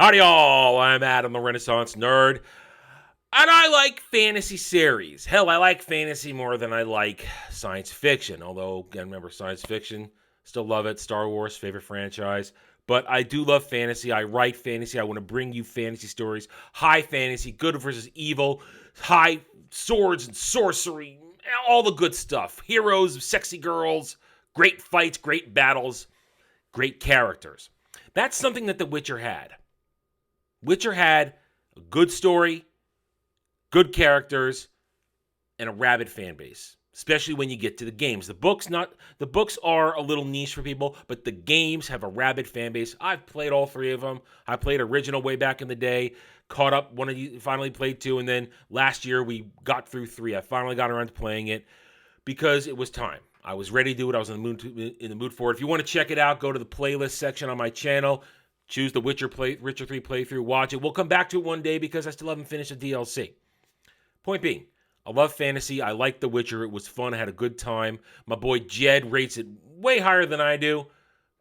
Howdy all, I'm Adam the Renaissance Nerd, and I like fantasy series. Hell, I like fantasy more than I like science fiction, although, again, remember, science fiction, still love it, Star Wars, favorite franchise, but I do love fantasy, I write fantasy, I want to bring you fantasy stories, high fantasy, good versus evil, high swords and sorcery, all the good stuff, heroes, sexy girls, great fights, great battles, great characters. That's something that The Witcher had. Witcher had a good story, good characters, and a rabid fan base, especially when you get to the games. The books are a little niche for people, but the games have a rabid fan base. I've played all three of them. I played original way back in the day, caught up finally played two, and then last year we got through three. I finally got around to playing it because it was time. I was ready to do it. I was in the mood for it. If you want to check it out, go to the playlist section on my channel. Choose the Witcher 3 playthrough, watch it. We'll come back to it one day because I still haven't finished the DLC. Point being, I love fantasy. I like The Witcher. It was fun. I had a good time. My boy Jed rates it way higher than I do,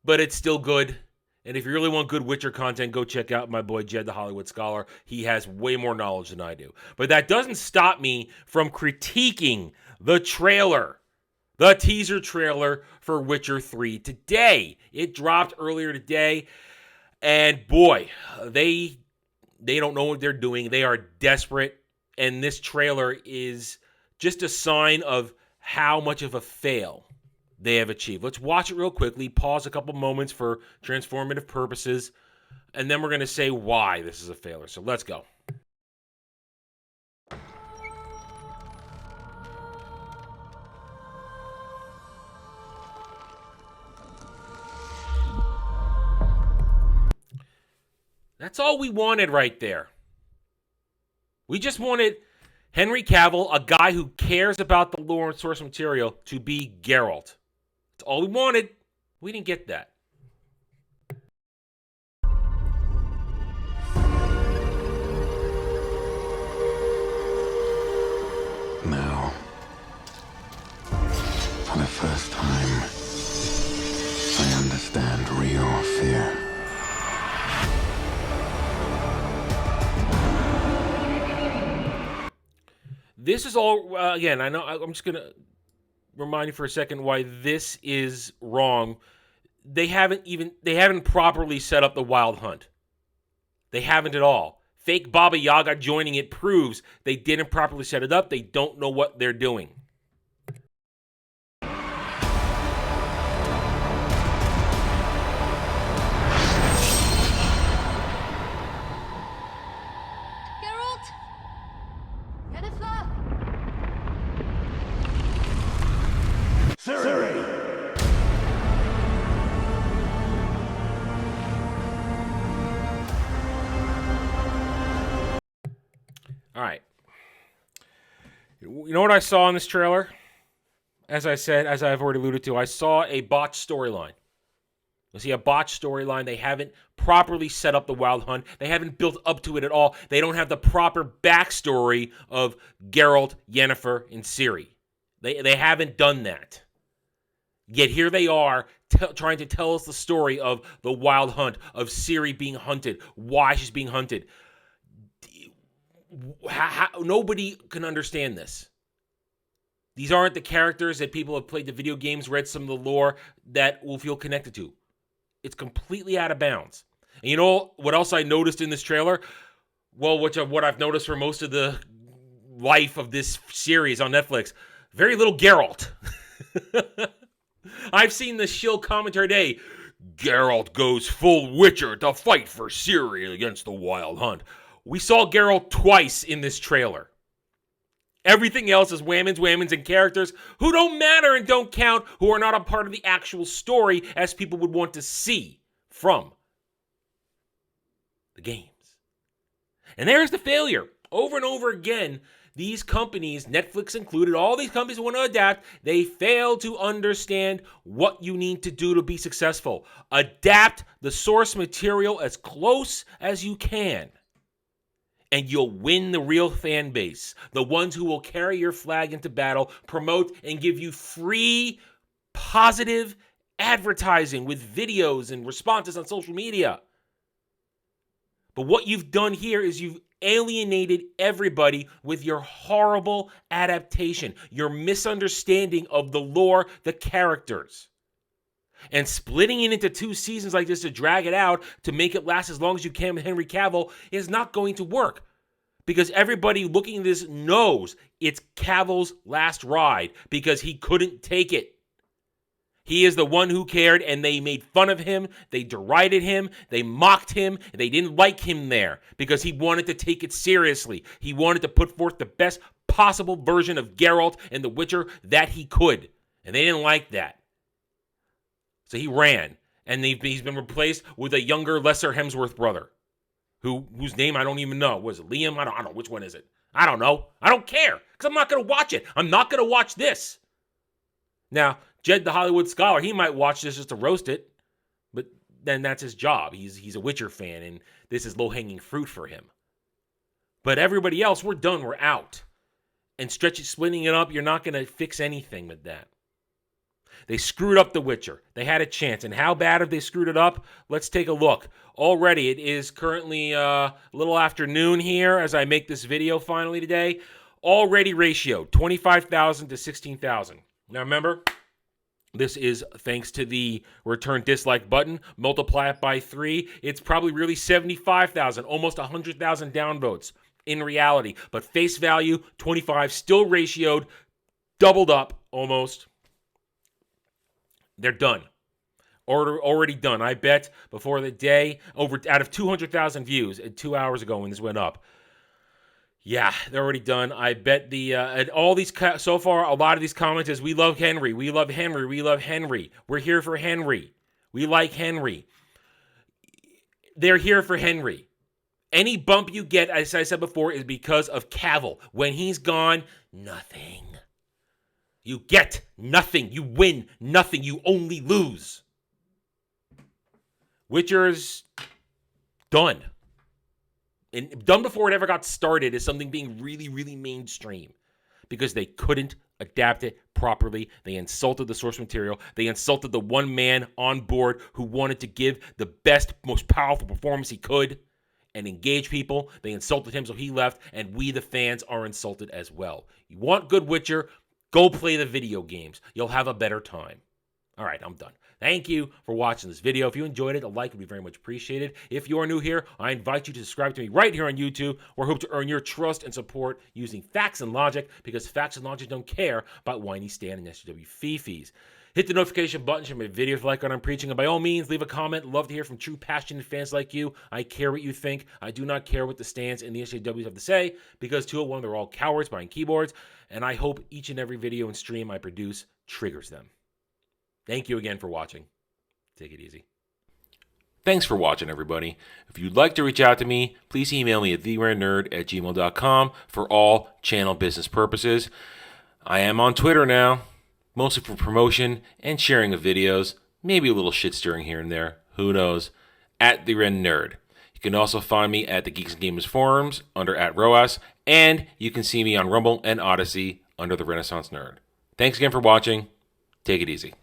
but it's still good. And if you really want good Witcher content, go check out my boy Jed, the Hollywood Scholar. He has way more knowledge than I do. But that doesn't stop me from critiquing the trailer. The teaser trailer for Witcher 3 today. It dropped earlier today. And boy, they don't know what they're doing. They are desperate. And this trailer is just a sign of how much of a fail they have achieved. Let's watch it real quickly. Pause a couple moments for transformative purposes. And then we're going to say why this is a failure. So let's go. That's all we wanted right there. We just wanted Henry Cavill, a guy who cares about the lore and source material, to be Geralt. That's all we wanted. We didn't get that. Now, for the first time, I understand real fear. This is all, again, I know, I'm just going to remind you for a second why this is wrong. They haven't properly set up the Wild Hunt. They haven't at all. Fake Baba Yaga joining it proves they didn't properly set it up. They don't know what they're doing. All right. You know what I saw in this trailer? As I said, as I've already alluded to, I saw a botched storyline. You see a botched storyline. They haven't properly set up the Wild Hunt. They haven't built up to it at all. They don't have the proper backstory of Geralt, Yennefer, and Ciri. They haven't done that. Yet here they are trying to tell us the story of the Wild Hunt, of Ciri being hunted, why she's being hunted. Nobody can understand this. These aren't the characters that people have played the video games, read some of the lore, that will feel connected to. It's completely out of bounds. And you know what else I noticed in this trailer? Well, what I've noticed for most of the life of this series on Netflix, very little Geralt. I've seen the shill commentary today. Geralt goes full Witcher to fight for Ciri against the Wild Hunt. We saw Geralt twice in this trailer. Everything else is whammons, and characters who don't matter and don't count, who are not a part of the actual story as people would want to see from the games. And there's the failure. Over and over again, these companies, Netflix included, all these companies who want to adapt, they fail to understand what you need to do to be successful. Adapt the source material as close as you can. And you'll win the real fan base, the ones who will carry your flag into battle, promote, and give you free, positive advertising with videos and responses on social media. But what you've done here is you've alienated everybody with your horrible adaptation, your misunderstanding of the lore, the characters. And splitting it into 2 seasons like this to drag it out to make it last as long as you can with Henry Cavill is not going to work. Because everybody looking at this knows it's Cavill's last ride because he couldn't take it. He is the one who cared, and they made fun of him, they derided him, they mocked him, and they didn't like him there because he wanted to take it seriously. He wanted to put forth the best possible version of Geralt and The Witcher that he could, and they didn't like that. So he ran, and he's been replaced with a younger, lesser Hemsworth brother, whose name I don't even know. Was it Liam? I don't know. Which one is it? I don't know. I don't care, because I'm not going to watch it. I'm not going to watch this. Now, Jed the Hollywood Scholar, he might watch this just to roast it, but then that's his job. He's a Witcher fan, and this is low-hanging fruit for him. But everybody else, we're done. We're out. And splitting it up, you're not going to fix anything with that. They screwed up The Witcher. They had a chance. And how bad have they screwed it up? Let's take a look. Already, it is currently a little afternoon here as I make this video finally today. Already ratioed, 25,000 to 16,000. Now remember, this is thanks to the return dislike button. Multiply it by 3. It's probably really 75,000, almost 100,000 downvotes in reality. But face value, 25, still ratioed, doubled up almost. They're done. Already done. I bet before the day, out of 200,000 views 2 hours ago when this went up. Yeah, they're already done. I bet and all these, so far, a lot of these comments is, we love Henry, we love Henry, we love Henry. We're here for Henry. We like Henry. They're here for Henry. Any bump you get, as I said before, is because of Cavill. When he's gone, nothing. You get nothing. You win nothing. You only lose. Witcher's done. And done before it ever got started is something being really, really mainstream because they couldn't adapt it properly. They insulted the source material. They insulted the one man on board who wanted to give the best, most powerful performance he could and engage people. They insulted him, so he left, and we, the fans, are insulted as well. You want good Witcher? Go play the video games. You'll have a better time. All right, I'm done. Thank you for watching this video. If you enjoyed it, a like would be very much appreciated. If you are new here, I invite you to subscribe to me right here on YouTube, where I hope to earn your trust and support using facts and logic, because facts and logic don't care about whiny Stan and SJW fee-fees. Hit the notification button, share my video if you like what I'm preaching, and by all means, leave a comment. Love to hear from true, passionate fans like you. I care what you think. I do not care what the Stans and the SJWs have to say, because 201, they're all cowards behind keyboards, and I hope each and every video and stream I produce triggers them. Thank you again for watching. Take it easy. Thanks for watching, everybody. If you'd like to reach out to me, please email me at theranernerd@gmail.com for all channel business purposes. I am on Twitter now, mostly for promotion and sharing of videos, maybe a little shit stirring here and there, who knows, @theranernerd. You can also find me at the Geeks and Gamers forums under @ROAS, and you can see me on Rumble and Odyssey under the Renaissance Nerd. Thanks again for watching. Take it easy.